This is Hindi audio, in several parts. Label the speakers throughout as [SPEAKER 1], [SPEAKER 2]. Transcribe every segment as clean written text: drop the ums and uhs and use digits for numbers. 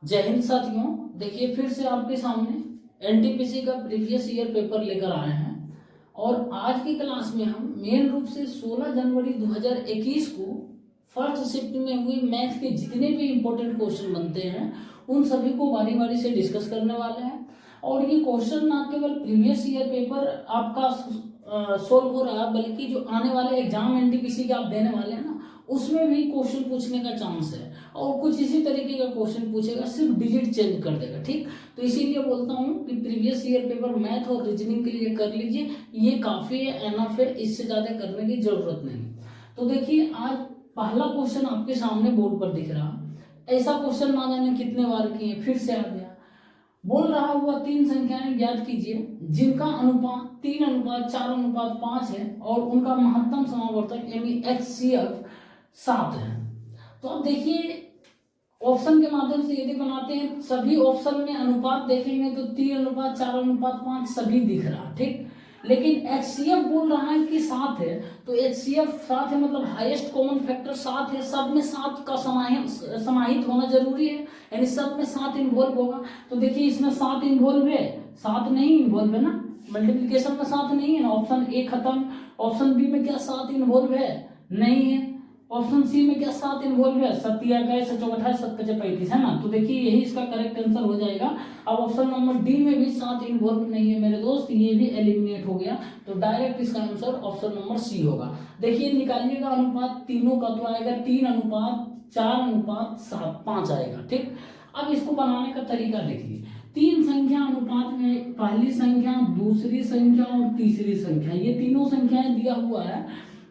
[SPEAKER 1] जय हिंद साथियों। देखिए फिर से आपके सामने एनटीपीसी का प्रीवियस ईयर पेपर लेकर आए हैं और आज की क्लास में हम मेन रूप से 16 जनवरी 2021 को फर्स्ट शिफ्ट में हुई मैथ के जितने भी इम्पोर्टेंट क्वेश्चन बनते हैं उन सभी को बारी बारी से डिस्कस करने वाले हैं। और ये क्वेश्चन ना केवल प्रीवियस ईयर पेपर आपका सोल्व हो रहा है, बल्कि जो आने वाले एग्जाम एनटीपीसी के आप देने वाले हैं ना, उसमें भी क्वेश्चन पूछने का चांस है और कुछ इसी तरीके का क्वेश्चन पूछेगा, सिर्फ डिजिट चेंज कर देगा। ठीक, तो इसीलिए बोलता हूँ कि प्रीवियस ईयर पेपर मैथ और रीजनिंग के लिए कर लीजिए, ये काफ़ी है, एनफ है, इससे ज़्यादा करने की जरूरत नहीं। तो देखिए आज पहला क्वेश्चन आपके सामने बोर्ड पर दिख रहा, ऐसा क्वेश्चन ना जाने कितने बार किए, फिर से आ गया। बोल रहा हुआ तीन संख्याएं ज्ञात कीजिए जिनका अनुपात 3:4:5 है और उनका महत्तम समावर्तक यानी HCF 7 है। तो अब देखिए ऑप्शन के माध्यम से यदि बनाते हैं, सभी ऑप्शन में अनुपात देखेंगे तो 3:4:5 सभी दिख रहा। ठीक, लेकिन HCF बोल रहा है कि 7 है, तो HCF 7 है मतलब हाईएस्ट कॉमन फैक्टर 7 है, सब में 7 का समाहित होना जरूरी है, यानी सब में 7 इन्वॉल्व होगा। तो देखिए इसमें 7 इन्वॉल्व है, 7 नहीं इन्वॉल्व है ना, मल्टीप्लिकेशन में 7 नहीं है ना, ऑप्शन ए खत्म। ऑप्शन बी में क्या 7 इन्वॉल्व है? नहीं है। ऑप्शन सी में क्या 7 इन्वॉल्व है? 7 चौकटा 7×5 है ना, तो देखिए यही इसका करेक्ट आंसर हो जाएगा। अब ऑप्शन नंबर डी में भी 7 इन्वॉल्व नहीं है मेरे दोस्त, ये भी एलिमिनेट हो गया, तो डायरेक्ट इसका आंसर ऑप्शन नंबर सी होगा। देखिए निकालिएगा अनुपात तीनों का, तो आएगा 3:4:5 आएगा। ठीक, अब इसको बनाने का तरीका देखिए, तीन संख्या अनुपात में पहली संख्या, दूसरी संख्या और तीसरी संख्या, ये तीनों संख्याएं दिया हुआ है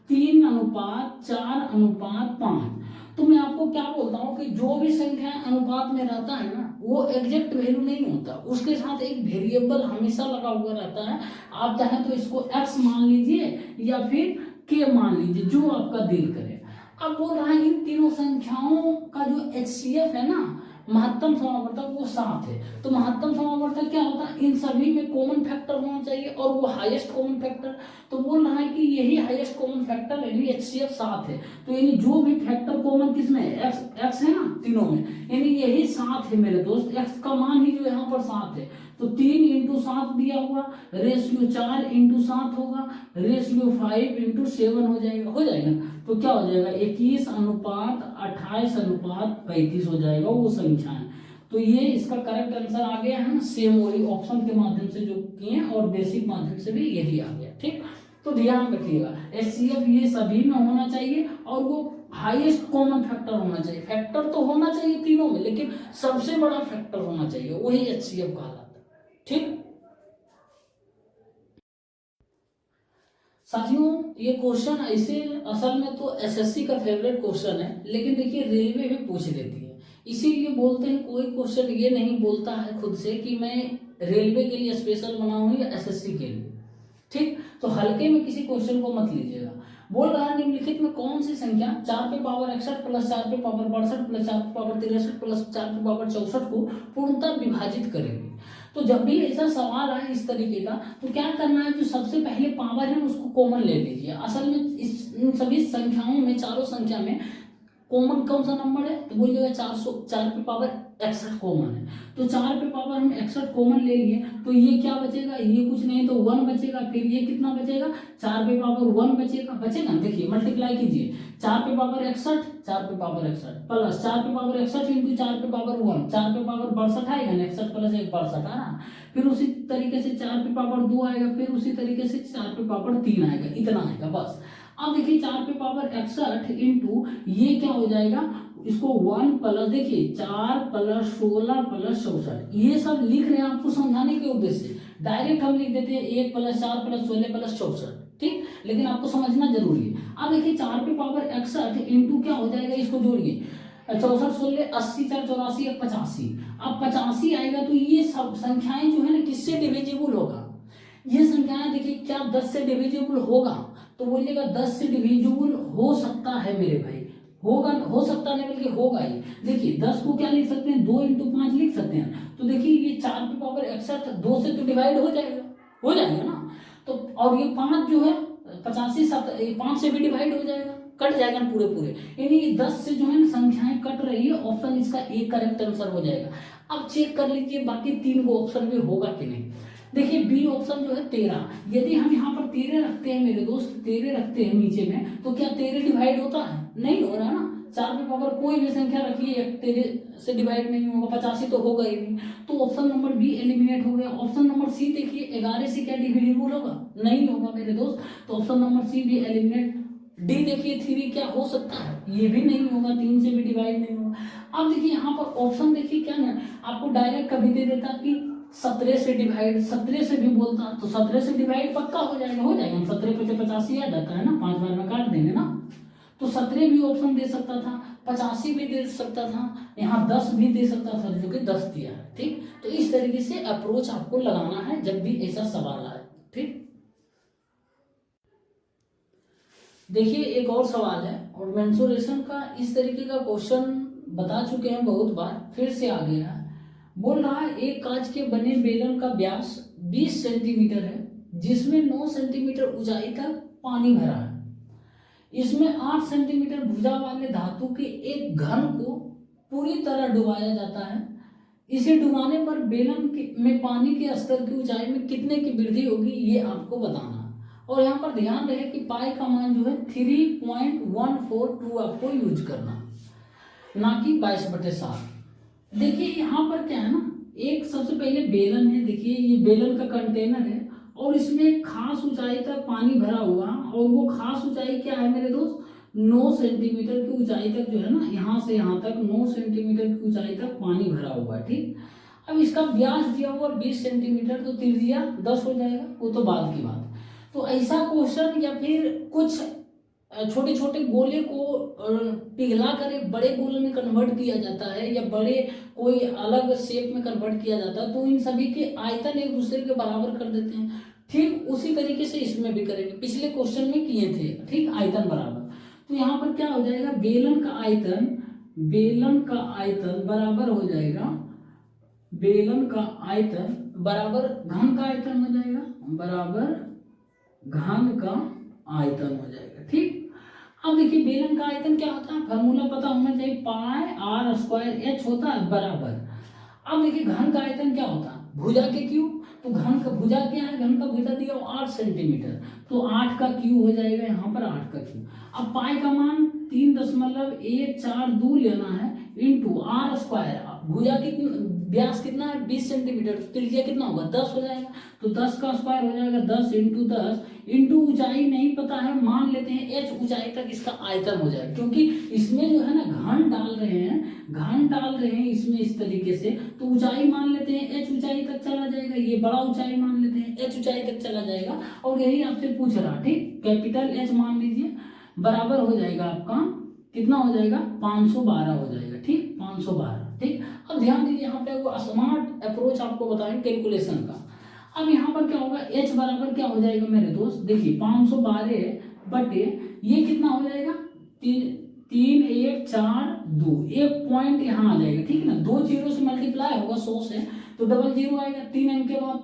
[SPEAKER 1] 3:4:5। तो मैं आपको क्या बोलता हूँ कि जो भी संख्या अनुपात में रहता है ना, वो एग्जैक्ट वैल्यू नहीं होता, उसके साथ एक वेरिएबल हमेशा लगा हुआ रहता है। आप चाहे तो इसको x मान लीजिए या फिर k मान लीजिए, जो आपका दिल करे। अब बोल रहा है इन तीनों संख्याओं का जो HCF है ना, महत्तम समावर्तक, वो 7 है। तो महत्तम समावर्तक क्या होता है? इन सभी में कॉमन फैक्टर होना चाहिए और वो हाईएस्ट कॉमन फैक्टर। तो बोल रहा है कि यही हाईएस्ट कॉमन फैक्टर यानी HCF 7 है। तो यानी जो भी फैक्टर कॉमन किसमें है? x है ना तीनों में, यानी यही 7 है मेरे दोस्त, x का मान ही जो यहाँ पर 7 है। तो 3 × 7 दिया हुआ, रेशियो 4 × 7 होगा, रेशियो 5 × 7 हो जाएगा। तो क्या हो जाएगा? 21:28:35 हो जाएगा वो संख्या है। तो ये इसका करेक्ट आंसर आ गया है ना, सेम वही ऑप्शन के माध्यम से जो किए और बेसिक माध्यम से भी यही आ गया। ठीक, तो ध्यान रखिएगा HCF ये सभी में होना चाहिए और वो हाईएस्ट कॉमन फैक्टर होना चाहिए। फैक्टर तो होना चाहिए तीनों में, लेकिन सबसे बड़ा फैक्टर होना चाहिए, वही HCF कहलाता है। ठीक साथियों, ये क्वेश्चन ऐसे असल में तो SSC का फेवरेट क्वेश्चन है, लेकिन देखिए रेलवे भी पूछ देती है, इसीलिए बोलते हैं कोई क्वेश्चन ये नहीं बोलता है खुद से कि मैं रेलवे के लिए स्पेशल बनाऊं या SSC के लिए। ठीक, तो हल्के में किसी क्वेश्चन को मत लीजिएगा। बोल रहा है निम्नलिखित में कौन सी संख्या 4 पे पावर 61 प्लस 4 पे पावर 62 प्लस 4 पे पावर 63 प्लस 4 पे पावर 64 को पूर्णतः विभाजित करेगी। तो जब भी ऐसा सवाल आए इस तरीके का, तो क्या करना है, जो सबसे पहले पावर है उसको कॉमन ले लीजिए। असल में इन सभी संख्याओं में, चारों संख्या में कॉमन कौन सा नंबर है? तो बोलिएगा 4 पे पावर 61 कॉमन है। तो 4 पे पावर हम 61 कॉमन ले लिए, तो ये क्या बचेगा? ये कुछ नहीं तो 1 बचेगा। फिर ये कितना बचेगा? 4 पे पावर 1 बचेगा। देखिए मल्टीप्लाई कीजिए, 4 पे पावर 61, 4 पे पावर 61 प्लस 4 पे पावर 61 इंटू 4 पे पावर 1, 4 पे पावर 62 आएगा ना, 61 प्लस 1 62 है ना। फिर उसी तरीके से 4 पे पावर 2 आएगा, फिर उसी तरीके से 4 पे पावर 3 आएगा, इतना आएगा बस। अब देखिए 4 पे पावर 61 इंटू ये क्या हो जाएगा, इसको 1 प्लस, देखिए 4 प्लस 16 प्लस 64, ये सब लिख रहे हैं आपको समझाने के उद्देश्य से। डायरेक्ट हम लिख देते हैं 1 प्लस 4 प्लस 16 प्लस 64। ठीक, लेकिन आपको समझना जरूरी है। अब देखिए 4 पे पावर 61 इंटू क्या हो जाएगा, इसको जोड़िए, 64 16 80 4 84 85। अब 85 आएगा, तो ये सब संख्याएं जो है ना किससे डिविजिबल होगा? ये संख्याएं देखिए क्या 10 से डिविजिबल होगा? तो बोलिएगा 10 से डिविजिबल हो सकता है मेरे भाई, होगा, हो सकता नहीं बल्कि होगा ही। देखिए 10 को क्या लिख सकते हैं? 2 × 5 लिख सकते हैं। तो देखिए ये 4 पे पावर 61 2 से तो डिवाइड हो जाएगा ना। तो और ये 5 जो है 85 5 से भी डिवाइड हो जाएगा, कट जाएगा ना पूरे पूरे, यानी 10 से जो है ना संख्याएं कट रही है, ऑप्शन इसका ए करेक्ट आंसर हो जाएगा। अब चेक कर लीजिए बाकी 3 को ऑप्शन भी होगा कि नहीं। देखिए बी ऑप्शन जो है 13, यदि हम यहाँ पर 13 रखते हैं मेरे दोस्त, 13 रखते हैं नीचे में, तो क्या 13 डिवाइड होता है? नहीं हो रहा ना। 4 पे पावर कोई भी संख्या रखिए 13 से डिवाइड नहीं होगा, 85 तो होगा ही नहीं, तो ऑप्शन नंबर बी एलिमिनेट हो गया। ऑप्शन नंबर सी देखिए 11 से क्या डिविजिबल होगा? नहीं होगा मेरे दोस्त, तो ऑप्शन नंबर सी भी एलिमिनेट। डी देखिए 3 क्या हो सकता है? ये भी नहीं होगा, 3 से भी डिवाइड नहीं होगा। अब देखिए यहाँ पर ऑप्शन देखिए क्या ना, आपको डायरेक्ट कभी दे देता कि 17 से डिवाइड, 17 से भी बोलता तो 17 से डिवाइड पक्का हो जाएगा, 17 पे 85 आ जाता है ना, 5 बार में काट देंगे ना, तो 17 भी ऑप्शन दे सकता था, 85 भी दे सकता था, यहाँ 10 भी दे सकता था, जो कि 10 दिया है। ठीक, तो इस तरीके से अप्रोच आपको लगाना है जब भी ऐसा सवाल आए। ठीक, देखिए एक और सवाल है, और मेंसुरेशन का इस तरीके का क्वेश्चन बता चुके हैं बहुत बार, फिर से आ गया है। बोल रहा है एक कांच के बने बेलन का व्यास 20 सेंटीमीटर है, जिसमें 9 सेंटीमीटर ऊंचाई तक पानी भरा है। इसमें 8 सेंटीमीटर भुजा वाले धातु के एक घन को पूरी तरह डुबाया जाता है। इसे डुबाने पर बेलन में पानी के स्तर की ऊंचाई में कितने की वृद्धि होगी, ये आपको बताना है। और यहाँ पर ध्यान रहे कि पाई का मान जो है 3.142 आपको यूज करना, ना कि 22/7। देखिए यहाँ पर क्या है ना, एक सबसे पहले बेलन है, देखिए ये बेलन का कंटेनर है, और इसमें खास ऊंचाई तक पानी भरा हुआ, और वो खास ऊंचाई क्या है मेरे दोस्त? 9 सेंटीमीटर की ऊंचाई तक जो है ना, यहाँ से यहाँ तक 9 सेंटीमीटर की ऊंचाई तक पानी भरा हुआ है। ठीक, अब इसका व्यास दिया हुआ 20 सेंटीमीटर, तो त्रिज्या 10 हो जाएगा, वो तो बाद की बात। तो ऐसा क्वेश्चन या फिर कुछ छोटे छोटे गोले को पिघला कर एक बड़े गोले में कन्वर्ट किया जाता है, या बड़े कोई अलग शेप में कन्वर्ट किया जाता है, तो इन सभी के आयतन एक दूसरे के बराबर कर देते हैं। ठीक उसी तरीके से इसमें भी करेंगे, पिछले क्वेश्चन में किए थे। ठीक, आयतन बराबर, तो यहाँ पर क्या हो जाएगा, बेलन का आयतन बराबर हो जाएगा, बेलन का आयतन बराबर घन का आयतन हो जाएगा, बराबर घन का आयतन हो जाएगा। ठीक, अब देखिए बेलन का आयतन क्या होता है, फार्मूला पता होना चाहिए, पाई आर स्क्वायर एच होता है बराबर। अब देखिए घन का आयतन क्या होता है, भुजा के क्यू, तो घन का भुजा क्या है, घन का भुजा दिया 8 सेंटीमीटर, तो 8 का क्यू हो जाएगा यहाँ पर 8 का क्यू। अब पाई का मान 3.142 लेना है, इंटू आर स्क्वायर, भुजा कितना, व्यास कितना है 20 सेंटीमीटर, तो त्रिज्या कितना होगा 10 हो जाएगा, तो 10 का स्क्वायर हो जाएगा 10 इंटू 10 इंटू ऊंचाई नहीं पता है, मान लेते हैं एच ऊंचाई तक इसका आयतन हो जाएगा, क्योंकि इसमें जो है ना घन डाल रहे हैं इसमें इस तरीके से, तो ऊंचाई मान लेते हैं एच ऊंचाई तक चला जाएगा, ये बड़ा ऊंचाई मान लेते हैं एच ऊंचाई तक चला जाएगा, और यही आपसे पूछ रहा। ठीक, कैपिटल एच मान लीजिए, बराबर हो जाएगा आपका कितना हो जाएगा 512 हो जाएगा। ठीक, 512। ठीक, अब ध्यान दीजिए यहाँ पे वो स्मार्ट अप्रोच आपको बताएं कैलकुलेशन का। अब यहाँ पर क्या होगा, h बराबर क्या हो जाएगा मेरे दोस्त, देखिए 512 बटे ये कितना हो जाएगा 3 1 4 2, एक पॉइंट यहाँ आ जाएगा। ठीक है ना, 2 जीरो से मल्टीप्लाई होगा 100 से, तो डबल जीरो आएगा, 3 अंक के बाद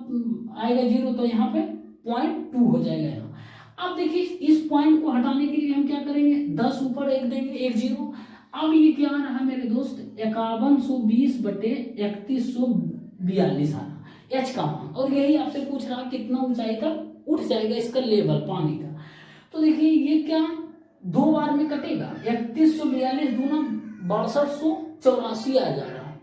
[SPEAKER 1] आएगा जीरो, तो यहाँ पे 0.2 हो जाएगा यहाँ। अब देखिए इस पॉइंट को हटाने के लिए हम क्या करेंगे, 10 ऊपर 1 देंगे, 1 जीरो। अब ये क्या आ रहा है मेरे दोस्त, 5120 बटे 3142 आ रहा एच का मान, और यही आपसे पूछ रहा कितना ऊंचाई तक उठ जाएगा इसका लेवल पानी का। तो देखिए ये क्या 2 बार में कटेगा, 3142 दूना 6284 आ जा रहा है,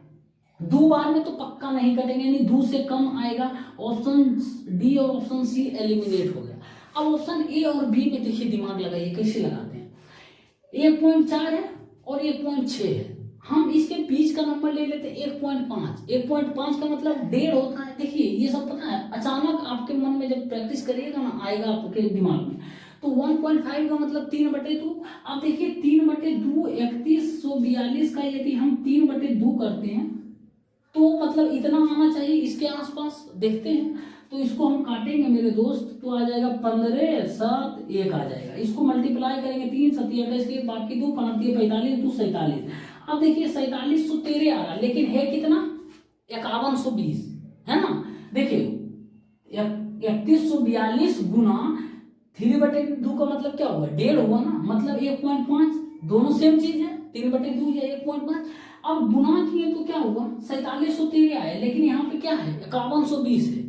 [SPEAKER 1] 2 बार में तो पक्का नहीं कटेंगे, यानी 2 से कम आएगा। ऑप्शन डी और ऑप्शन सी एलिमिनेट हो गया। अब ऑप्शन ए और बी में देखिए दिमाग लगाइए कैसे लगाते हैं, 1.4 है और 1.6 है, हम इसके बीच का नंबर ले लेते हैं 1.5। 1.5 का मतलब 1.5 होता है। देखिए ये सब पता है, अचानक आपके मन में जब प्रैक्टिस करिएगा ना आएगा आपके दिमाग में। तो 1.5 का मतलब 3/2। अब देखिए 3/2 3142 का यदि हम 3/2 करते हैं तो मतलब इतना आना चाहिए इसके आसपास। देखते हैं, तो इसको हम काटेंगे मेरे दोस्त, तो आ जाएगा 15 7 1 आ जाएगा। इसको मल्टीप्लाई करेंगे 3 7 28 के बाकी 2 15 45 2 47। अब देखिए 4713 आ रहा, लेकिन है कितना 5120 है ना। देखिए 3142 गुना 3/2 का मतलब क्या हुआ, 1.5 हुआ ना, मतलब 1.5, दोनों सेम चीज है, 3/2 या 1.5। अब गुना किए तो क्या हुआ, 4713 आए, लेकिन यहाँ पे क्या है 5120 है,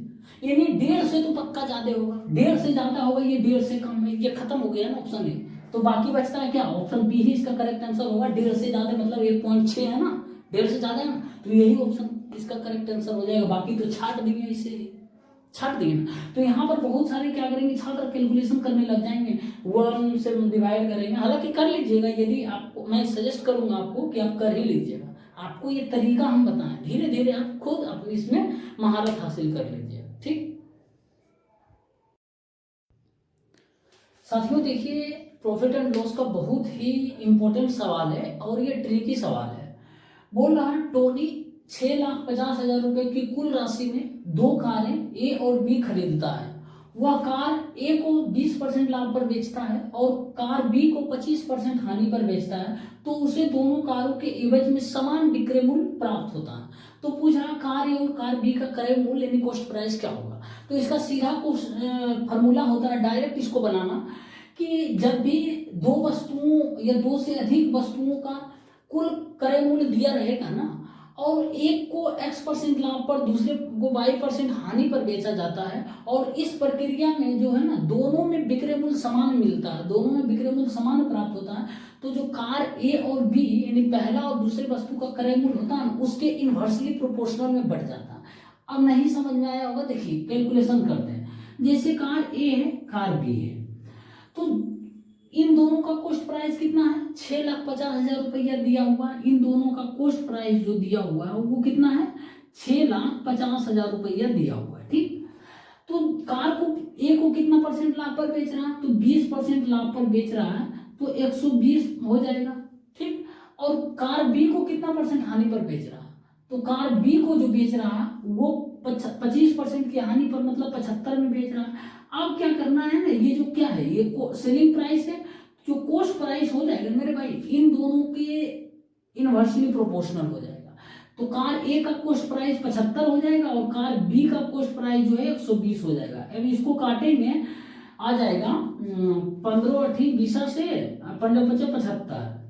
[SPEAKER 1] यानी 1.5 से तो पक्का ज्यादा होगा, 1.5 से ज्यादा होगा, ये 1.5 से कम है, ये खत्म हो गया ना ऑप्शन ए। तो बाकी बचता है क्या, ऑप्शन बी ही इसका करेक्ट आंसर होगा। 1.5 से ज्यादा मतलब 1.6 है ना, 1.5 से ज्यादा है ना, तो यही ऑप्शन इसका करेक्ट आंसर हो जाएगा। बाकी तो छाट देंगे, इसे छाट देंगे ना। तो यहाँ पर बहुत सारे क्या करेंगे, छाट कर कैलकुलेशन करने लग जाएंगे, 1 से डिवाइड करेंगे। हालांकि कर लीजिएगा, यदि आपको मैं सजेस्ट करूंगा आपको कि आप कर ही लीजिएगा, आपको ये तरीका हम बताएं, धीरे धीरे आप खुद अपनी इसमें महारत हासिल कर लीजिएगा। ठीक साथियों, देखिए प्रॉफिट एंड लॉस का बहुत ही इंपॉर्टेंट सवाल है और ये ट्रिकी सवाल है। बोल रहा है टोनी 6,50,000 रुपए की कुल राशि में 2 कारें ए और बी खरीदता है। वह कार ए को 20% लाभ पर बेचता है और कार बी को 25% हानि पर बेचता है, तो उसे दोनों कारों के एवज में समान विक्रय मूल्य प्राप्त होता है। तो पूछ रहा कार ए और कार बी का क्रय मूल्य यानी कॉस्ट प्राइस क्या होगा। तो इसका सीधा फॉर्मूला होता है, डायरेक्ट इसको बनाना, कि जब भी 2 वस्तुओं या 2 से अधिक वस्तुओं का कुल क्रय मूल्य दिया रहेगा ना, और एक को X% लाभ पर दूसरे को Y% हानि पर बेचा जाता है, और इस प्रक्रिया में जो है ना दोनों में विक्रय मूल्य समान मिलता है, दोनों में विक्रय मूल्य समान प्राप्त होता है, तो जो कार ए और बी यानी पहला और दूसरे वस्तु का क्रय मूल्य होता है उसके इनवर्सली प्रोपोर्शनल में बढ़ जाता है। अब नहीं समझ में आया होगा, देखिए कैलकुलेशन करते हैं। जैसे कार ए है, कार बी है, तो इन दोनों का कॉस्ट प्राइस कितना है, 6,50,000 रुपया दिया हुआ है। इन दोनों का कॉस्ट प्राइस जो दिया हुआ है वो कितना है, 6,50,000 रुपया दिया हुआ है। ठीक, तो कार को ए को कितना परसेंट लाभ पर बेच रहा है, तो 20% लाभ पर बेच रहा है, तो 120 हो जाएगा। ठीक, और कार बी को कितना परसेंट हानि पर बेच रहा है, तो कार बी को जो बेच रहा है वो 25% की हानि पर, मतलब 75 में बेच रहा है। अब क्या करना है ना, ये जो क्या है, ये सेलिंग प्राइस है, जो कॉस्ट प्राइस हो जाएगा मेरे भाई इन दोनों के इनवर्सली प्रोपोर्शनल हो जाएगा। तो कार ए का कॉस्ट प्राइस 75 हो जाएगा और कार बी का कॉस्ट प्राइस जो है 120 हो जाएगा। अब इसको काटेंगे, आ जाएगा 15-20 से 15-5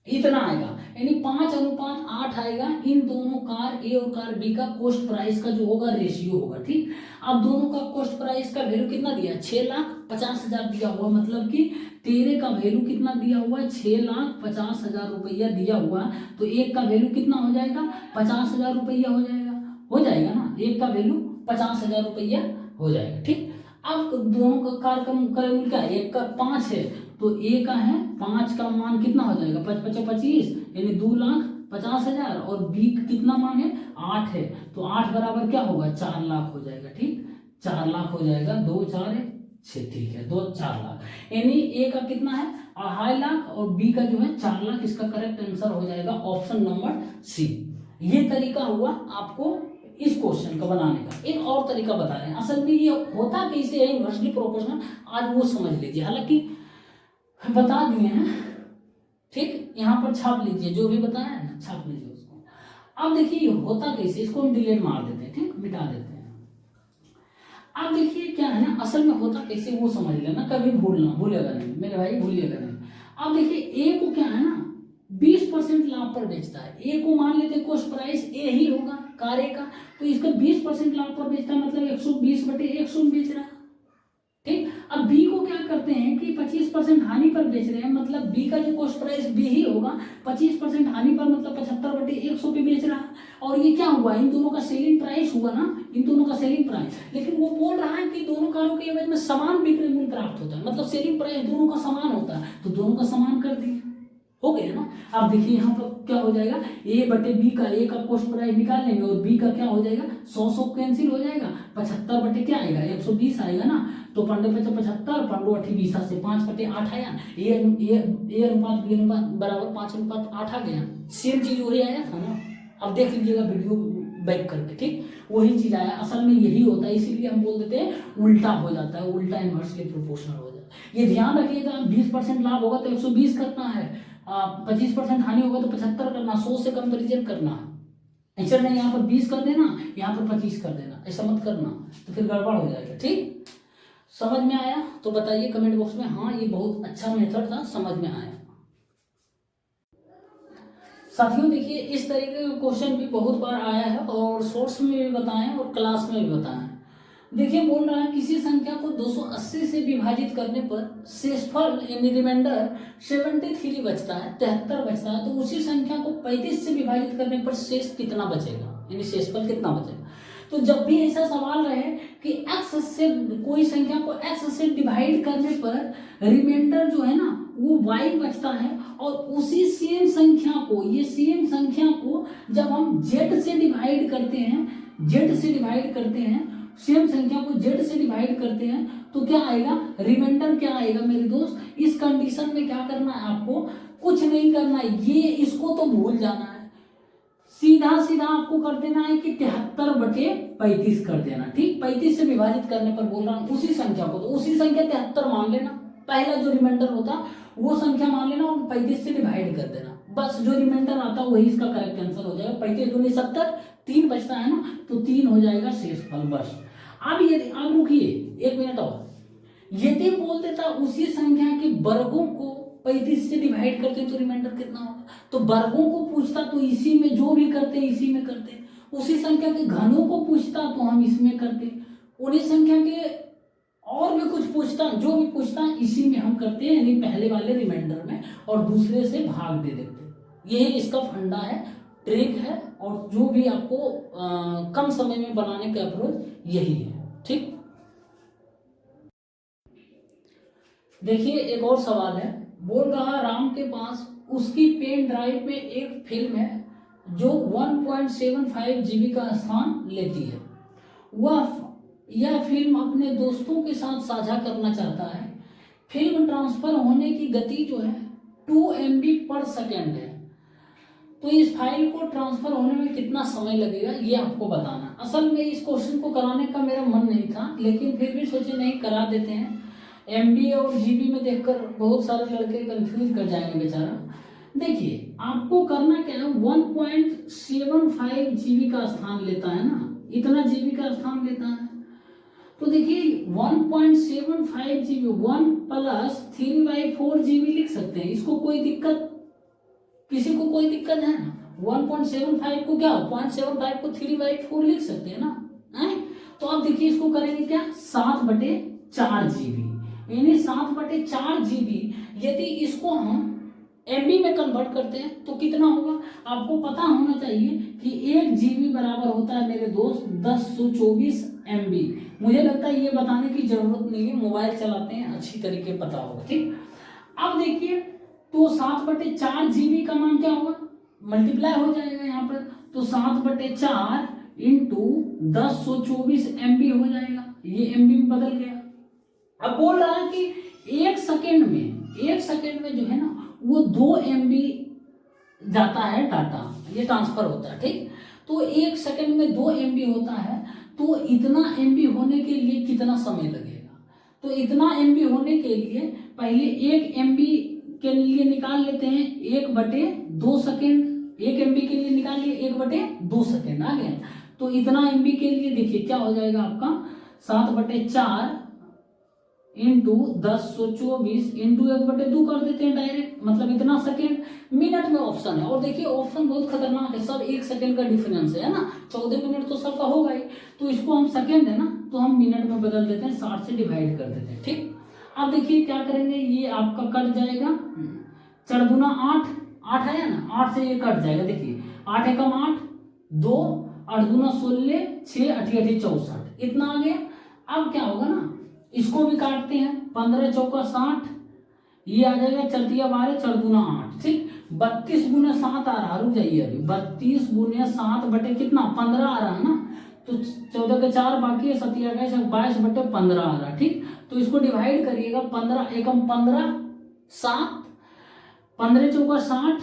[SPEAKER 1] इतना आएगा, यानी 5:8 आएगा। इन दोनों कार ए और कार बी का कॉस्ट प्राइस का जो होगा रेशियो होगा। ठीक, अब दोनों का कॉस्ट प्राइस का वैल्यू कितना दिया, 6,50,000 दिया हुआ, मतलब कि तेरे का वैल्यू कितना दिया हुआ है, 6,50,000 रुपया दिया हुआ। तो एक का वैल्यू कितना हो जाएगा, 50,000 रुपया हो जाएगा ना, एक का वैल्यू 50,000 रुपया हो जाएगा। ठीक, अब दोनों का कार का क्रय मूल्य क्या है, एक का 5 है, तो ए का है 5 का मान कितना हो जाएगा, 5×5 = 25, यानी 2,50,000, और बी का कितना मान है, 8 है, तो 8 बराबर क्या होगा, 4 लाख हो जाएगा। ठीक, 4 लाख हो जाएगा, 2 4 6, ठीक है, 4 लाख, यानी ए का कितना है 2.5 लाख और बी का जो है 4 लाख। इसका करेक्ट आंसर हो जाएगा ऑप्शन नंबर सी। ये तरीका हुआ आपको इस क्वेश्चन को बनाने का। एक और तरीका बता रहे हैं, असल में ये होता कैसे है इनवर्सली प्रोपोर्शनल, आज वो समझ लीजिए, हालांकि बता दिए हैं। ठीक, यहाँ पर छाप लीजिए, जो भी बताया है ना छाप लीजिए उसको। अब देखिए होता कैसे, इसको हम डिलीट मार देते हैं, ठीक, मिटा देते हैं। अब देखिए क्या है ना, असल में होता कैसे वो समझ लेना, कभी भूलेगा नहीं मेरे भाई, भूलिएगा नहीं। अब देखिए ए को क्या है ना 20% लाभ पर बेचता है, ए को मान लेते हैं कॉस्ट प्राइस ए ही होगा कार ए का, तो इसका 20% लाभ पर बेचता है, मतलब 120/100 में बेच रहा है। ठीक, अब बी को क्या करते हैं कि 25% हानि पर बेच रहे हैं, मतलब बी का जो कॉस्ट प्राइस बी ही होगा, 25% हानि पर मतलब 75/100 पे बेच रहा है। और ये क्या हुआ, इन दोनों का सेलिंग प्राइस हुआ ना, इन दोनों का सेलिंग प्राइस, लेकिन वो बोल रहा है कि दोनों कारों के एवज में समान विक्रय मूल्य प्राप्त होता है, मतलब सेलिंग प्राइस दोनों का समान होता है, तो दोनों का समान कर दिए, हो गया ना। अब देखिए यहाँ पर क्या हो जाएगा, A/B का, ए का कॉस्ट प्राइस निकाल लेंगे और बी का क्या हो जाएगा, 100 कैंसिल हो जाएगा, 75 क्या आएगा, 120 आएगा ना, तो 15×5 = 75, 15×8 = 20 से 5/8 आया, ए अनुपात बी अनुपात बराबर 5:8 आ गया, सेम चीज वही आया था ना। अब देख लीजिएगा वीडियो बैक करके, ठीक, वही चीज आया, असल में यही होता है, इसीलिए हम बोल देते हैं उल्टा हो जाता है, उल्टा इनवर्सली प्रोपोर्शनल हो जाता है। ये ध्यान रखिएगा, 20% लाभ होगा तो 120 करना है, 25% हानि होगा तो 75 करना, 100 से कंपेरिजन करना, ऐसा नहीं यहाँ पर 20 कर देना, यहाँ पर 25 कर देना, ऐसा मत करना, तो फिर गड़बड़ हो जाएगा। ठीक, समझ में आया तो बताइए कमेंट बॉक्स में, हाँ ये बहुत अच्छा मेथड था, समझ में आया। साथियों देखिए इस तरीके का क्वेश्चन भी बहुत बार आया है और सोर्स में भी बताएं और क्लास में भी बताएं। देखिए बोल रहा है किसी संख्या को 280 से विभाजित करने पर शेषफल यानी रिमाइंडर 73 बचता है, 73 बचता है, तो उसी संख्या को 35 से विभाजित करने पर शेष कितना बचेगा, यानी शेषफल कितना बचेगा। तो जब भी ऐसा सवाल रहे कि x से कोई संख्या को x से डिवाइड करने पर रिमाइंडर जो है ना वो y बचता है, और उसी सेम संख्या को, ये सेम संख्या को जब हम z से डिवाइड करते हैं, z से डिवाइड करते हैं, सेम संख्या को z से डिवाइड करते हैं, तो क्या आएगा, रिमाइंडर क्या आएगा मेरे दोस्त। इस कंडीशन में क्या करना है आपको, कुछ नहीं करना है, ये इसको तो भूल जाना है, सीधा सीधा आपको कर देना है कि 73/35 कर देना। ठीक, 35 से विभाजित करने पर बोल रहा हूं उसी संख्या को, तो उसी संख्या 73 मान लेना, पहला जो रिमाइंडर होता वो संख्या मान लेना और 35 से डिवाइड कर देना, बस जो रिमाइंडर आता वही इसका करेक्ट आंसर हो जाएगा। 35 दूनी 70, 3 बचता है ना, तो 3 हो जाएगा शेषफल बस। अब ये अब रुकिए 1 मिनट और, यदि बोल देता उसी संख्या के वर्गों को 35 से डिवाइड करते तो रिमाइंडर कितना होगा, तो वर्गों को पूछता तो इसी में जो भी करते इसी में करते, उसी संख्या के घनों को पूछता तो हम इसमें करते, उन्हीं संख्या के और भी कुछ पूछता, जो भी पूछता इसी में हम करते हैं, यानी पहले वाले रिमाइंडर में, और दूसरे से भाग दे देते। यही इसका फंडा है, ट्रिक है, और जो भी आपको कम समय में बनाने का अप्रोच यही है। ठीक, देखिए एक और सवाल है, बोल रहा राम के पास उसकी पेन ड्राइव में एक फिल्म है जो 1.75 GB का स्थान लेती है, यह फिल्म अपने दोस्तों के साथ साझा करना चाहता है। फिल्म ट्रांसफर होने की गति जो है 2 MB/सेकेंड है, तो इस फाइल को ट्रांसफर होने में कितना समय लगेगा ये आपको बताना। असल में इस क्वेश्चन को कराने का मेरा मन नहीं था, लेकिन फिर भी सोचे नहीं करा देते हैं, MB और GB में देखकर बहुत सारे लड़के कंफ्यूज कर जाएंगे बेचारा। देखिए आपको करना क्या है, 1.75 GB का स्थान लेता है ना, इतना GB का स्थान लेता है, तो देखिए 1.75 GB 1 + 3/4 GB लिख सकते हैं, इसको कोई दिक्कत, किसी को कोई दिक्कत है ना। 1.75 को क्या 0.75 को 3/4 लिख सकते हैं ना, है? तो अब देखिए इसको करेंगे क्या, 7/4 GB, यानी 7/4 GB। यदि इसको हम MB में कन्वर्ट करते हैं तो कितना होगा, आपको पता होना चाहिए कि 1 GB बराबर होता है मेरे दोस्त 1024 MB। मुझे लगता है ये बताने की जरूरत नहीं है, मोबाइल चलाते हैं अच्छी तरीके पता होगा। ठीक, अब देखिए तो 7/4 GB का मान क्या होगा, मल्टीप्लाई हो जाएगा यहाँ पर, तो 7/4 इंटू 1024 MB हो जाएगा, ये MB में बदल गया। अब बोल रहा है कि 1 सेकेंड में जो है ना वो 2 MB जाता है डाटा, ये ट्रांसफर होता है। ठीक, तो 1 सेकेंड में 2 MB होता है, तो इतना MB होने के लिए कितना समय लगेगा, तो इतना MB होने के लिए पहले 1 MB के लिए निकाल लेते हैं 1/2 सेकेंड, 1 MB के लिए निकाल लिए 1/2 सेकेंड आ गया, तो इतना MB के लिए देखिए क्या हो जाएगा आपका, 7/4 इंटू 1024 इंटू 1/2 कर देते हैं डायरेक्ट, मतलब इतना सेकेंड। मिनट में ऑप्शन है, और देखिए ऑप्शन बहुत खतरनाक है, सब 1 सेकेंड का डिफरेंस है ना, 14 मिनट तो सबका होगा ही, तो इसको हम सेकेंड है ना तो हम मिनट में बदल देते हैं, 60 से डिवाइड कर देते हैं। ठीक, अब देखिए क्या करेंगे, ये आपका कट जाएगा, 4 दूना 8 है ना, 8 से ये कट जाएगा, देखिए 8 एकम 8, 2 8 दूना 16, 6 8 8 64, इतना आ गया। अब क्या होगा ना, इसको भी काटते हैं, 15 चौका 60, ये आ जाएगा 4 तिया 12, 4 दूना 8। ठीक, 32 गुना 7 आ रहा, रुक जाइए अभी, 32 गुना 7 बटे कितना 15 आ रहा है ना, तो 14 के 4 बाकी है, 7 22/15 आ रहा। ठीक, तो इसको डिवाइड करिएगा, 15 एकम 15, 7 15 चौका 60,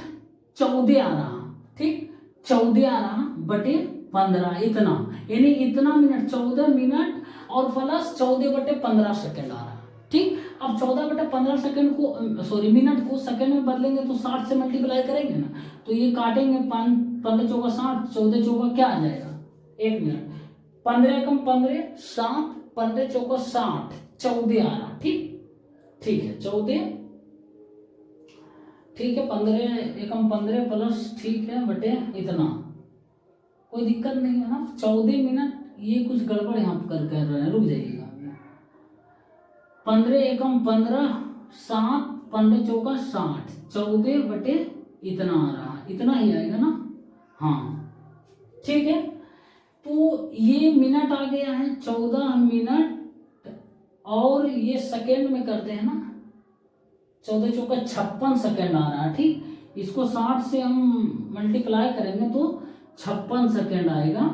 [SPEAKER 1] 14 आ रहा। ठीक, 14 आ रहा बटे 15, इतना, यानी इतना मिनट, 14 मिनट और प्लस 14/15 सेकेंड आ रहा। ठीक, अब 14/15 सेकेंड को सॉरी मिनट को सेकेंड में बदलेंगे तो 60 से मल्टीप्लाई करेंगे ना, तो ये काटेंगे, 15 चौका 60, 14 चौका क्या आ जाएगा 1 मिनट, 15 एकम 15, 7 15 चौका 60, 14 आ रहा। ठीक ठीक है 14, ठीक है 15 एकम 15 प्लस ठीक है बटे इतना, कोई दिक्कत नहीं है ना। 14 मिनट, ये कुछ गड़बड़ यहाँ पर कर रहे हैं, रुक जाइएगा। 15 एकम 15, 7, 15 चौका 60, 14 बटे इतना आ रहा, इतना ही आएगा ना। हाँ ठीक है, तो ये मिनट आ गया है 14 मिनट, और ये सेकेंड में करते हैं ना, 14 चौका 56 सेकेंड आ रहा है। ठीक, इसको 60 से हम मल्टीप्लाई करेंगे तो 56 सेकेंड आएगा,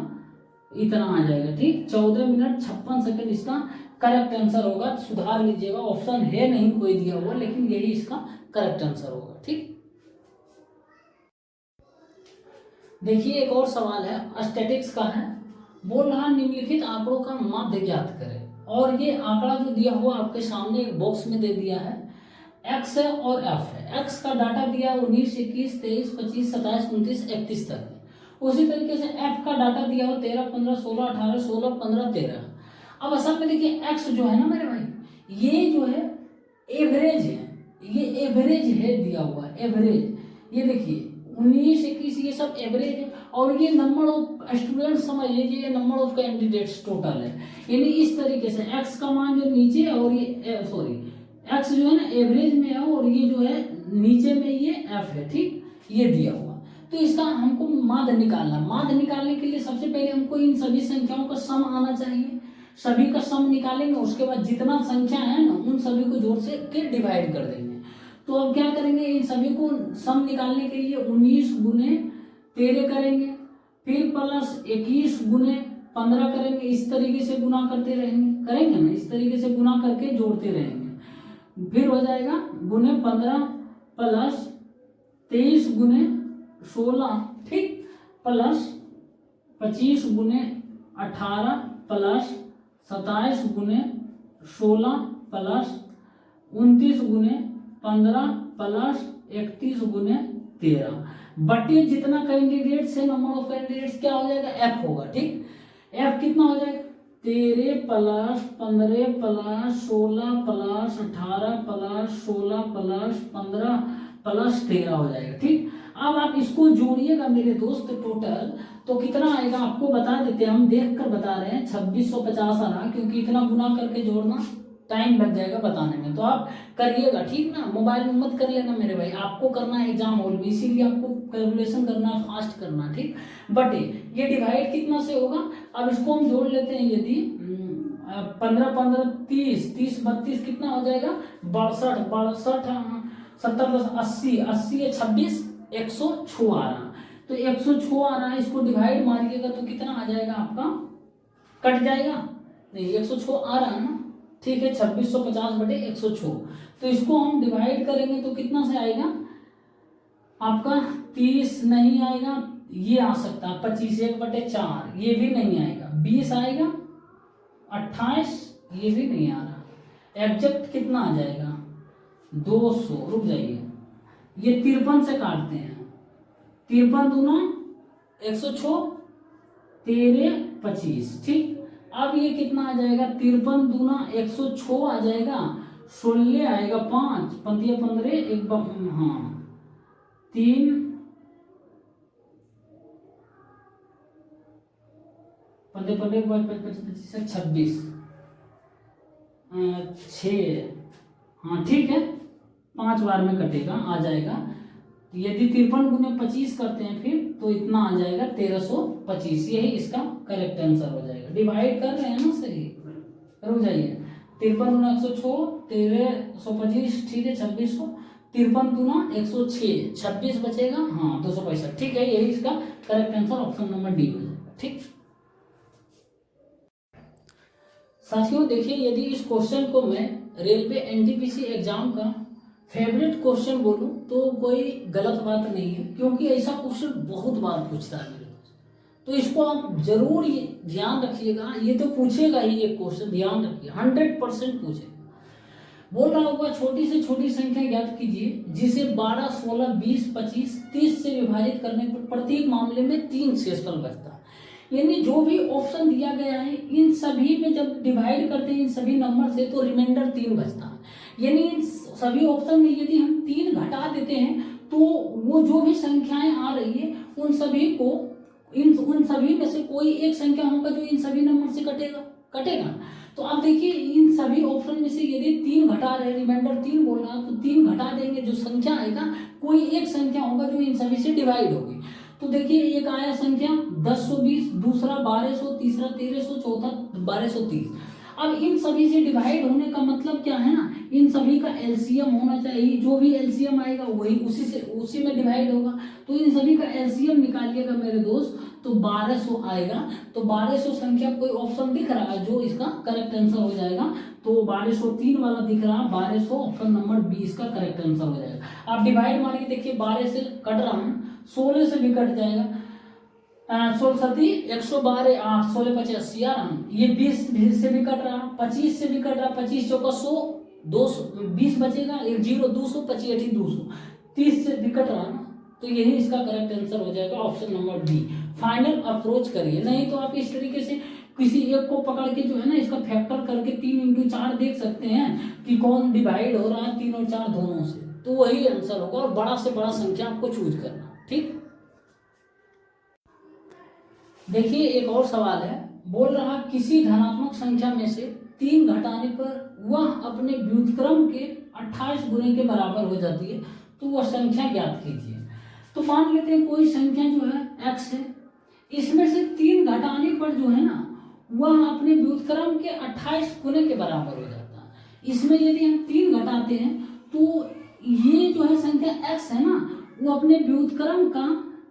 [SPEAKER 1] इतना आ जाएगा। ठीक, 14 मिनट 56 सेकेंड इसका करेक्ट आंसर होगा। सुधार लीजिएगा, ऑप्शन है नहीं कोई दिया हुआ, लेकिन यही इसका करेक्ट आंसर होगा। ठीक, देखिए एक और सवाल है, स्टैटिक्स का है। बोल रहा निम्नलिखित आंकड़ों का माध्य ज्ञात करें, और ये आंकड़ा जो दिया हुआ आपके सामने एक बॉक्स में दे दिया है, एक्स है और एफ है। एक्स का डाटा दिया 19, 21, 23, 25, 27, 29, 31 तक है। उसी तरीके से एफ का डाटा दिया हो 13, 15, 16, 18, 16, 15, 13। अब असल में देखिए एक्स जो है ना मेरे भाई, ये जो है एवरेज है, ये एवरेज है दिया हुआ है, एवरेज। ये देखिए 19, 21 ये सब एवरेज है, और ये नंबर ऑफ स्टूडेंट समझ लीजिए, ये नंबर ऑफ कैंडिडेट्स टोटल है। यानी इस तरीके से एक्स का मान जो नीचे, और ये सॉरी एक्स जो है ना एवरेज में है, और ये जो है नीचे में ये एफ है। ठीक, ये दिया हुआ, तो इसका हमको माध्य निकालना। माध्य निकालने के लिए सबसे पहले हमको इन सभी संख्याओं का सम आना चाहिए। सभी का सम निकालेंगे, उसके बाद जितना संख्या है ना उन सभी को जोड़ से के डिवाइड कर देंगे। तो अब क्या करेंगे, इन सभी को सम निकालने के लिए 19 गुने 13 करेंगे, फिर प्लस 21 गुने 15 करेंगे। इस तरीके से गुना करते रहेंगे, करेंगे ना, इस तरीके से गुना करके जोड़ते रहेंगे। फिर हो जाएगा गुने 15 प्लस 23 गुने 16, ठीक, प्लस 25 गुने 18 प्लस 27 गुने 16 प्लस 29 गुने 15 प्लस 31 गुने 13 बटे जितना कैंडिडेट्स है, नंबर ऑफ कैंडिडेट्स क्या हो जाएगा, एफ होगा। ठीक, एफ कितना हो जाएगा, 13 plus 15 plus 16 plus 18 plus 16 plus 15 plus 13 हो जाएगा। ठीक, अब आप इसको जोड़िएगा मेरे दोस्त टोटल, तो कितना आएगा आपको बता देते हैं, हम देख कर बता रहे हैं। 2650 आ रहा, क्योंकि इतना गुना करके जोड़ना टाइम लग जाएगा बताने में, तो आप करिएगा। ठीक ना, मोबाइल में मत कर लेना मेरे भाई, आपको करना है एग्जाम हॉल में, इसीलिए आपको कैलकुलेशन करना है, फास्ट करना। ठीक, बटे ये डिवाइड कितना से होगा, अब इसको हम जोड़ लेते हैं। यदि 15 15 30 30 32 कितना हो जाएगा, 62 62 70 10 80 80 26 106 आ रहा, तो 106 आ रहा है। इसको डिवाइड मारिएगा तो कितना आ जाएगा आपका, कट जाएगा नहीं, 106 आ रहा है ना। ठीक है, 2650 बटे 106, तो इसको हम डिवाइड करेंगे तो कितना से आएगा आपका, 30 नहीं आएगा, ये आ सकता है 25, 1 बटे 4, ये भी नहीं आएगा, 20 आएगा, 28 ये भी नहीं आ रहा। एग्जैक्ट कितना आ जाएगा, 200। रुक जाइए, ये 53 से काटते हैं, 53 दूना 106, 13 25। ठीक, अब ये कितना आ जाएगा, 53 दूना 106 आ जाएगा, 16 आएगा, 5 पंतिया 15 एक, हाँ 3 15 15 25 26 6, हाँ ठीक है, 5 बार में कटेगा, आ जाएगा। यदि 53 गुने 25 करते हैं फिर, तो इतना आ जाएगा 1325, यही इसका करेक्ट आंसर हो जाएगा। डिवाइड कर रहे हैं ना सही, रुक जाइए, 53 गुना 106 1325, ठीक है 2600, 53 गुना 106 26 बचेगा, हाँ 265, ठीक है, यही इसका correct answer option number D हो जाएगा। ठीक साथियों, देखिए यदि इस क्वेश्चन को मैं रेलवे एनटीपीसी एग्जाम का फेवरेट क्वेश्चन बोलूं तो कोई गलत बात नहीं है, क्योंकि ऐसा क्वेश्चन बहुत बार पूछता है मेरे दोस्त, तो इसको आप जरूर ये ध्यान रखिएगा। ये तो पूछेगा ही ये क्वेश्चन, ध्यान रखिए 100% पूछेगा। बोल रहा होगा छोटी से छोटी संख्या ज्ञात कीजिए जिसे 12 16 20 25 30 से विभाजित करने पर प्रत्येक मामले में 3 शेषफल बचता है। यानी जो भी ऑप्शन दिया गया है इन सभी में जब डिवाइड करते हैं इन सभी नंबर से तो रिमाइंडर 3 बचता है। यानी इन सभी ऑप्शन में यदि हम 3 घटा देते हैं तो वो जो भी संख्याएं आ रही है उन सभी को उन सभी में से कोई एक संख्या होगा जो इन सभी नंबर से कटेगा। तो आप देखिए इन सभी ऑप्शन में से यदि 3 घटा रहे, रिमाइंडर 3 बोल रहा है तो 3 घटा देंगे, जो संख्या आएगा कोई एक संख्या होगा जो इन सभी से डिवाइड होगी। तो देखिए एक आया संख्या 1020, दूसरा 1200, तीसरा 1300, चौथा 1230। अब इन सभी से डिवाइड होने का मतलब क्या है ना, इन सभी का एलसीएम होना चाहिए, जो भी एलसीएम आएगा वही उसी में डिवाइड होगा। तो इन सभी का एलसीएम निकालिएगा मेरे दोस्त तो 1200 आएगा। तो 1200 संख्या कोई ऑप्शन दिख रहा है जो इसका करेक्ट आंसर हो जाएगा, तो 1203 वाला दिख रहा है, 1200 ऑप्शन नंबर 20 का करेक्ट आंसर हो जाएगा। आप डिवाइड मारिए, देखिए 12 से कट रहा हूं, 16 से भी कट जाएगा, 16 112, 8 16 85 ये 20 से भी कट रहा, 25 से भी कट रहा, 25 चौका 100, 220 बचेगा, 1 0 200, 25 80 200, 30 से भी कट रहा ना, तो यही इसका करेक्ट आंसर हो जाएगा option number D. Final approach करिए, नहीं तो आप इस तरीके से किसी एक को पकड़ के जो है ना इसका फैक्टर करके 3 × 4 देख सकते हैं कि कौन डिवाइड हो रहा है 3 और 4 दोनों से, तो वही आंसर होगा। और बड़ा से बड़ा संख्या आपको चूज करना, ठीक। देखिए एक और सवाल है, बोल रहा किसी धनात्मक संख्या में से 3 घटाने पर वह अपने व्युत्क्रम के 28 गुने के बराबर हो जाती है, तो वह संख्या ज्ञात कीजिए। तो मान लेते हैं कोई संख्या जो है x है, इसमें से 3 घटाने पर जो है ना वह अपने व्युत्क्रम के 28 गुने के बराबर हो जाता है। इसमें यदि हम 3 घटाते हैं तो ये जो है संख्या x है ना वो अपने व्युत्क्रम का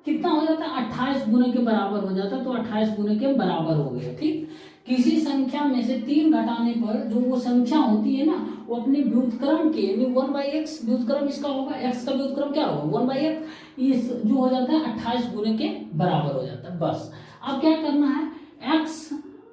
[SPEAKER 1] कितना हो जाता है 28 गुने के बराबर हो जाता है, तो 28 गुने के बराबर हो गया, ठीक। किसी संख्या में से 3 घटाने पर जो वो संख्या होती है ना वो अपने व्युत्क्रम के यानी 1/x व्युत्क्रम इसका होगा, x का व्युत्क्रम क्या होगा 1/x, इस जो हो जाता है 28 गुने के बराबर हो जाता है। बस अब क्या करना है, x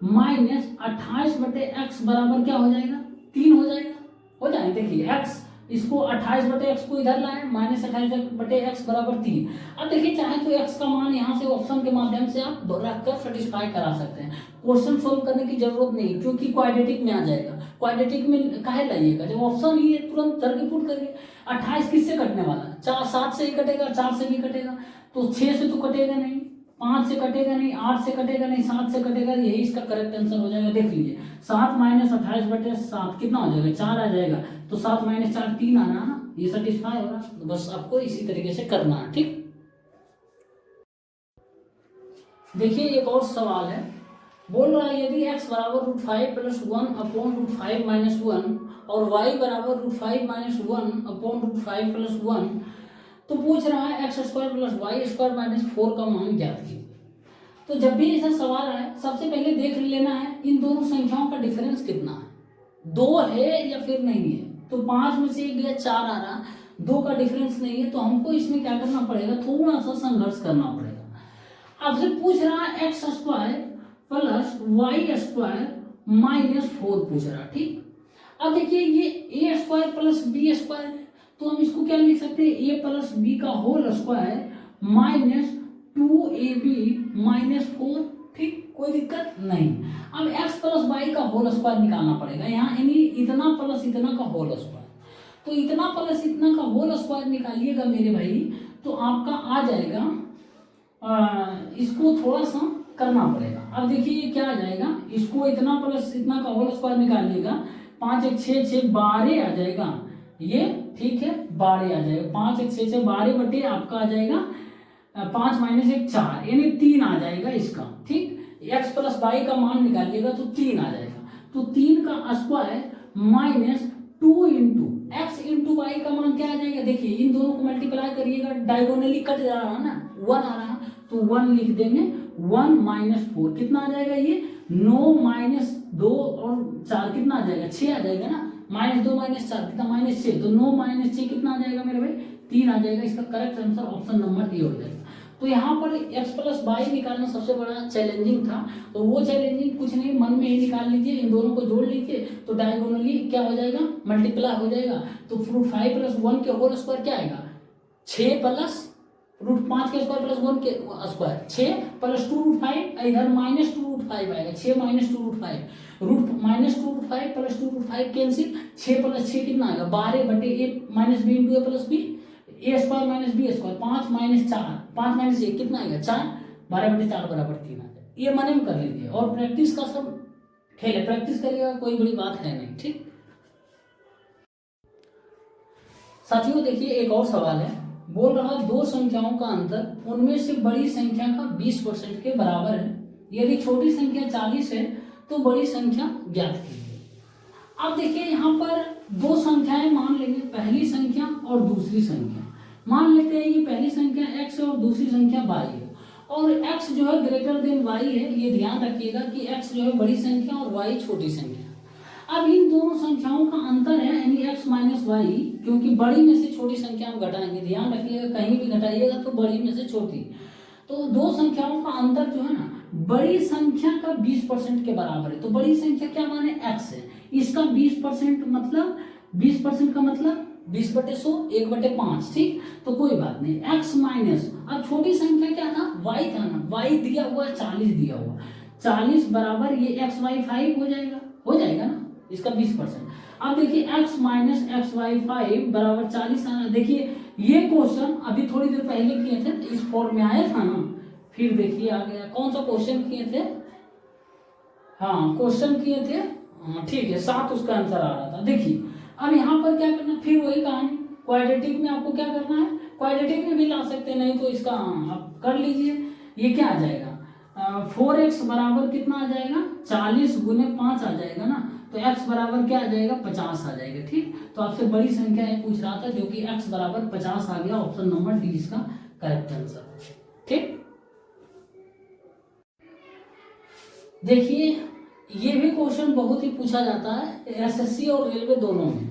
[SPEAKER 1] माइनस 28/x बराबर क्या हो जाएगा 3 हो जाएगा। देखिए x इसको 28/x को इधर लाए, माइनस 28/x बराबर 3। अब देखिए चाहे तो x का मान यहाँ से ऑप्शन के माध्यम से आप रखकर सेटिस्फाई करा सकते हैं, क्वेश्चन सोल्व करने की जरूरत नहीं क्योंकि क्वाड्रेटिक में आ जाएगा। क्वाड्रेटिक में काहे लाइएगा, जब ऑप्शन ही है तुरंत करके पुट करिए। 28 किससे कटने वाला, 4 7 से ही कटेगा, 4 से भी कटेगा, तो 6 से तो कटेगा नहीं, 5 से कटेगा नहीं, 8 से कटेगा नहीं, 7 से कटेगा, यही इसका करेक्ट आंसर हो जाएगा। देख लीजिए 7 माइनस 28/7 कितना हो जाएगा 4 आ जाएगा, तो 7 माइनस 4 3 आ रहा ना, ये सेटिस्फाई हो रहा। तो बस आपको इसी तरीके से करना है, ठीक। देखिए एक और सवाल है, बोल रहा है यदि x बराबर √5 + 1 अपॉन √5 - 1 और y बराबर √5 - 1 अपॉन √5 + 1, तो पूछ रहा है x² + y² - 4 का मान ज्ञात कीजिए। तो जब भी ऐसा सवाल आए सबसे पहले देख लेना है इन दोनों संख्याओं का डिफरेंस कितना है, 2 है या फिर नहीं है। तो 5 में से 1 गया 4 आ रहा, 2 का डिफरेंस नहीं है, तो हमको इसमें क्या करना पड़ेगा, थोड़ा सा संघर्ष करना पड़ेगा। आपसे पूछ रहा है x² + y² - 4 पूछ रहा, ठीक। अब देखिए ये a² + b² है, तो हम इसको क्या लिख सकते हैं, a + b का होल स्क्वायर माइनस 2ab - 4, ठीक, कोई दिक्कत नहीं। अब x + y का होल स्क्वायर निकालना पड़ेगा यहाँ, यानी इतना प्लस इतना का होल स्क्वायर, तो इतना प्लस इतना का होल स्क्वायर निकालिएगा मेरे भाई, तो आपका आ जाएगा, इसको थोड़ा सा करना पड़ेगा। अब देखिए ये क्या आ जाएगा, इसको इतना प्लस इतना का होल स्क्वायर निकालिएगा, 5 1 6 6 12 आ जाएगा ये, ठीक है 12 आ जाएगा, 5 1 6 6 12 बटे आपका आ जाएगा 5 माइनस 1 4 यानी 3 आ जाएगा इसका, ठीक। x + y का मान निकालिएगा तो 3 आ जाएगा, तो 3 का स्क्वायर माइनस 2 × x × y का मान क्या आ जाएगा, देखिए इन दोनों को मल्टीप्लाई करिएगा, डायगोनली कट जा रहा है ना, 1 आ रहा, तो 1 लिख देंगे, 1 - 4 कितना आ जाएगा ये 9 - 2 और 4 कितना आ जाएगा 6 आ जाएगा ना, -2 - 4 कितना -6, तो 9 - 6 कितना आ जाएगा मेरे भाई 3 आ जाएगा। इसका correct answer option number A हो जाएगा। तो यहाँ पर x + y निकालना सबसे बड़ा चैलेंजिंग था, तो वो चैलेंजिंग कुछ नहीं, मन में ही निकाल लीजिए, इन दोनों को जोड़ लीजिए तो डायगोनली क्या हो जाएगा मल्टीप्लाई हो जाएगा। तो √5 + 1 के होल स्क्वायर क्या आएगा 6 + √5 के स्क्वायर प्लस 1 के स्क्वायर 6 प्लस 2 √5, इधर -2 √5 आएगा, 6 -2 √5 -2 √5 प्लस 2 √5 कैंसिल, 6 प्लस 6 कितना आएगा 12/a माइनस बी इंटू ए प्लस बी, ए स्क्वायर माइनस बी स्क्वायर, 5 - 4 5 - 1 कितना आएगा 4, 12/4 बराबर 3 आ जाए। ये मन में कर लीजिए और प्रैक्टिस का सब खेल है, प्रैक्टिस करिएगा, कोई बड़ी बात है नहीं। ठीक साथियों, देखिए एक और सवाल है, बोल रहा दो संख्याओं का अंतर उनमें से बड़ी संख्या का 20% के बराबर है, यदि छोटी संख्या 40 है तो बड़ी संख्या ज्ञात कीजिए। अब देखिए यहाँ पर दो संख्याएं मान लेंगे, पहली संख्या और दूसरी संख्या मान लेते हैं, ये पहली संख्या x है और दूसरी संख्या y है, और x जो है ग्रेटर देन y है, ये ध्यान रखिएगा कि x जो है बड़ी संख्या और y छोटी संख्या। अब इन दोनों संख्याओं का अंतर है यानी x माइनस वाई, क्योंकि बड़ी में से छोटी संख्या हम घटाएंगे, ध्यान रखिएगा कहीं भी घटाइएगा तो बड़ी में से छोटी, तो दो संख्याओं का अंतर जो है ना बड़ी संख्या का 20% के बराबर है, तो बड़ी संख्या क्या माने x है, इसका 20% मतलब 20% का मतलब 20/100 1/5, ठीक, तो कोई बात नहीं, x माइनस, अब छोटी संख्या क्या था y था ना, y दिया हुआ 40 दिया हुआ, 40 बराबर ये x y 5 हो जाएगा ना, इसका 20%। अब देखिए x माइनस एक्स वाई 5 बराबर 40 आना। देखिए ये क्वेश्चन अभी थोड़ी देर पहले किए थे, इस फॉर्म में आया था ना, फिर देखिए आ गया, कौन सा क्वेश्चन किए थे, हाँ क्वेश्चन किए थे, ठीक है 7 उसका आंसर आ रहा था। देखिए अब यहाँ पर क्या करना, फिर वही कहानी, क्वाड्रेटिक में आपको क्या करना है, क्वाड्रेटिक में भी ला सकते नहीं तो इसका आप कर लीजिए, ये क्या आ जाएगा 4x बराबर कितना आ जाएगा 40 गुने 5 आ जाएगा ना, तो x बराबर क्या आ जाएगा 50 आ जाएगा। ठीक, तो आपसे बड़ी संख्या ये पूछ रहा था जो कि x बराबर 50 आ गया, ऑप्शन नंबर डी इसका करेक्ट आंसर। ठीक, देखिए ये भी क्वेश्चन बहुत ही पूछा जाता है एसएससी और रेलवे दोनों में।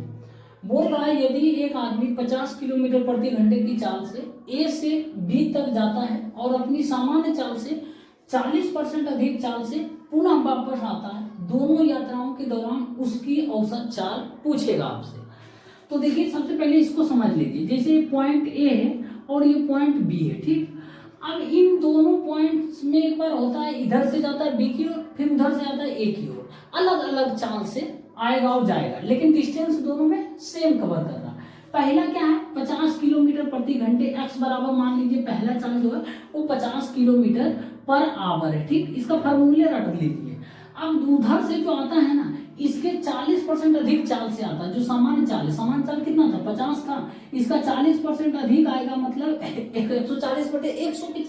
[SPEAKER 1] बोल रहा है यदि एक आदमी 50 किलोमीटर प्रति घंटे की चाल से ए से बी तक जाता है और अपनी सामान्य चाल से 40% अधिक चाल से पुनः वापस आता है, दोनों यात्राओं के दौरान उसकी औसत चाल पूछेगा आपसे। तो देखिए सबसे पहले इसको समझ लीजिए, जैसे पॉइंट ए है और ये पॉइंट बी है, ठीक, अब इन दोनों पॉइंट्स में एक बार होता है इधर से जाता है बी की ओर, फिर उधर से आता है ए की ओर, अलग अलग चाल से आएगा और जाएगा, लेकिन डिस्टेंस दोनों में सेम कवर कर रहा है। पहला क्या है 50 किलोमीटर प्रति घंटे, x बराबर मान लीजिए पहला चाल जो है वो 50 किलोमीटर पर आवर है, ठीक, इसका फार्मूले रट लीजिए। अब उधर से जो आता है ना इसके 40% अधिक चाल से आता है, जो सामान्य चाल है, सामान्य चाल कितना था 50 था, इसका 40% अधिक आएगा, मतलब 140/100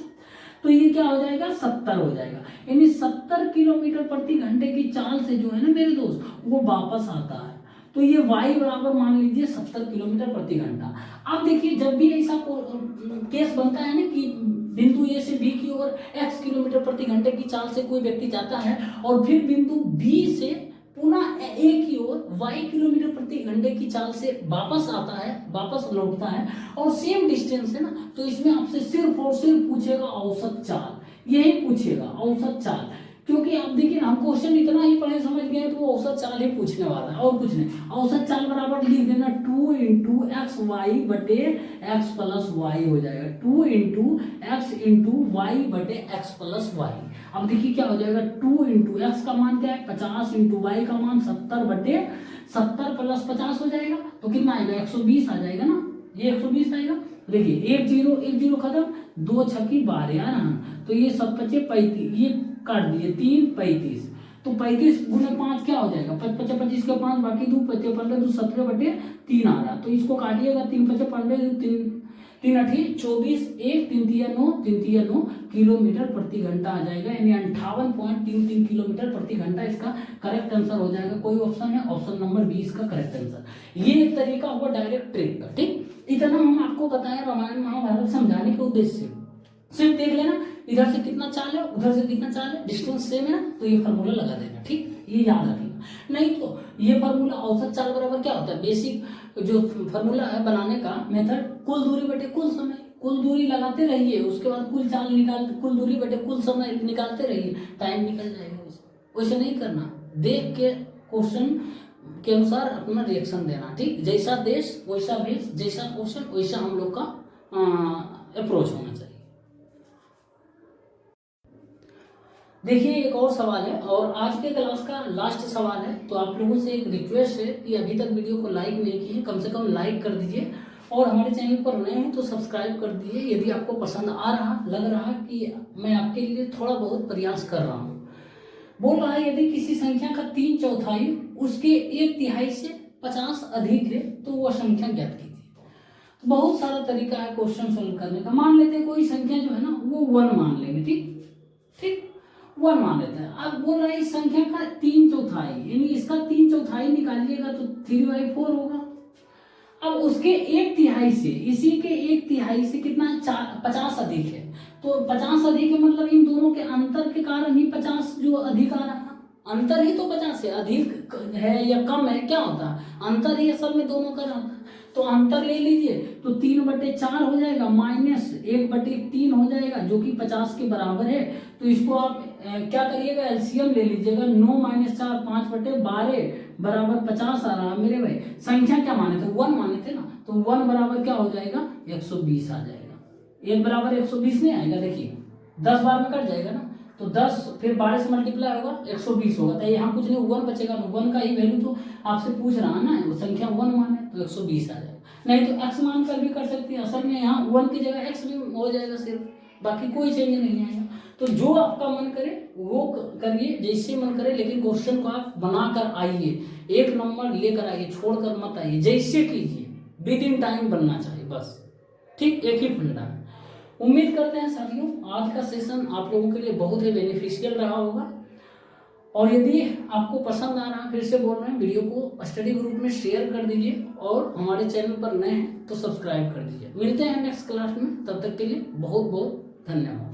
[SPEAKER 1] तो ये क्या हो जाएगा 70 हो जाएगा, यानी 70 किलोमीटर प्रति घंटे की चाल से जो है ना मेरे दोस्त वो वापस आता है, तो ये y बराबर मान लीजिए 70 किलोमीटर प्रति घंटा। अब देखिए जब भी ऐसा केस बनता है ना कि बिंदु ए से बी की ओर x किलोमीटर प्रति घंटे की चाल से कोई व्यक्ति जाता है और फिर बिंदु बी से पुनः ए की ओर y किलोमीटर प्रति घंटे की चाल से वापस आता है, वापस लौटता है और सेम डिस्टेंस है ना, तो इसमें आपसे सिर्फ और सिर्फ पूछेगा औसत चाल, यही पूछेगा औसत चाल, क्योंकि आप देखिए हम क्वेश्चन इतना ही पढ़े समझ गए तो वो औसत चाल ही पूछने वाला है और कुछ नहीं। औसत चाल बराबर लिख देना 2 × x प्लस y हो जाएगा, 2 × x प्लस y। अब देखिए क्या हो जाएगा 2 × x का मान क्या है 50 × y का मान 70/70 प्लस 50 हो जाएगा, तो कितना आएगा 120 आ जाएगा ना, ये 120 आएगा। देखिए 1 0 खत्म, 2 छक्की 12 है ना, तो ये 7 × 5 35, ये काट दिए 3 35, तो 35 × 5 क्या हो जाएगा 25 25 के 5 बाकी 2 15 15 2 17/3 आ रहा, तो इसको काटिएगा 3 5 15 3 8 24 1 3 3 9 3 3 9 किलोमीटर प्रति घंटा आ जाएगा, यानी 58.33 किलोमीटर प्रति घंटा इसका करेक्ट आंसर हो जाएगा। कोई ऑप्शन है, ऑप्शन नंबर बी इसका करेक्ट आंसर। ये एक तरीका हुआ डायरेक्ट ट्रिक का, ठीक, इतना हम आपको बताएं रामायण महाभारत समझाने के उद्देश्य से, सिर्फ देख लेना इधर से कितना चाल है उधर से कितना चाल है, डिस्टेंस सेम है ना, तो ये फार्मूला लगा देना, ठीक, ये याद रखना। नहीं तो ये फार्मूला औसत चाल बराबर क्या होता है, बेसिक जो फार्मूला है बनाने का मेथड, कुल दूरी बटे कुल समय, कुल दूरी लगाते रहिए उसके बाद कुल चाल निकाल, कुल दूरी बटे कुल समय निकालते रहिए, टाइम निकल जाएगा। वैसे नहीं करना, देख के क्वेश्चन के अनुसार अपना रिएक्शन देना, ठीक, जैसा देश वैसा भेष, जैसा क्वेश्चन वैसा हम लोग का अप्रोच होना चाहिए। देखिए एक और सवाल है और आज के क्लास का लास्ट सवाल है, तो आप लोगों से एक रिक्वेस्ट है कि अभी तक वीडियो को लाइक नहीं किए कम से कम लाइक कर दीजिए और हमारे चैनल पर नए हैं तो सब्सक्राइब कर दीजिए यदि आपको पसंद आ रहा लग रहा कि मैं आपके लिए थोड़ा बहुत प्रयास कर रहा हूँ। बोल रहा है यदि किसी संख्या का 3/4 उसके 1/3 से 50 अधिक है तो वह संख्या ज्ञात कीजिए। तो बहुत सारा तरीका है क्वेश्चन सोल्व करने का। मान लेते हैं कोई संख्या जो है ना वो 1 मान लेंगे, ठीक 1 मान लेते हैं। अब बोल रहा है इस संख्या का 3/4 यानी इसका 3/4 निकालिएगा तो 3/4 होगा। अब उसके 1/3 से इसी के 1/3 से कितना है 50 अधिक है, तो 50 अधिक है मतलब इन दोनों के अंतर के कारण ही 50 जो अधिक आ रहा है, अंतर ही तो 50 है, अधिक है या कम है क्या होता है, अंतर ही असल में दोनों का रहता है। तो अंतर ले लीजिए तो 3/4 हो जाएगा माइनस 1/3 हो जाएगा जो कि 50 के बराबर है। तो इसको आप क्या करिएगा एलसीएम ले लीजिएगा, 9 - 4 5/12 बराबर 50 आ रहा मेरे भाई। संख्या क्या माने थे 1 माने थे ना, तो 1 बराबर क्या हो जाएगा 120 आ जाएगा। 1 बराबर 120 नहीं आएगा, देखिए 10 बार में कट जाएगा ना, तो 10 फिर 12 से मल्टीप्लाई होगा 120 होगा। तो यहाँ कुछ नहीं 1 बचेगा, 1 का ही वैल्यू तो आपसे पूछ रहा है ना, वो संख्या 1 माने तो 120 आ जाएगा। नहीं तो x मान कर भी कर सकते हैं, असल में यहाँ 1 की जगह x भी हो जाएगा सिर्फ, बाकी कोई चेंज नहीं आएगा। तो जो आपका मन करे वो करिए, जैसे मन करे, लेकिन क्वेश्चन को आप बनाकर आइए, एक नंबर लेकर आइए, छोड़कर मत आइए, जैसे कीजिए विद इन टाइम बनना चाहिए बस, ठीक एक ही फंडा है। उम्मीद करते हैं साथियों आज का सेशन आप लोगों के लिए बहुत ही बेनिफिशियल रहा होगा और यदि आपको पसंद आ रहा, फिर से बोल रहे हैं, वीडियो को स्टडी ग्रुप में शेयर कर दीजिए और हमारे चैनल पर नए हैं तो सब्सक्राइब कर दीजिए। मिलते हैं नेक्स्ट क्लास में, तब तक के लिए बहुत बहुत धन्यवाद।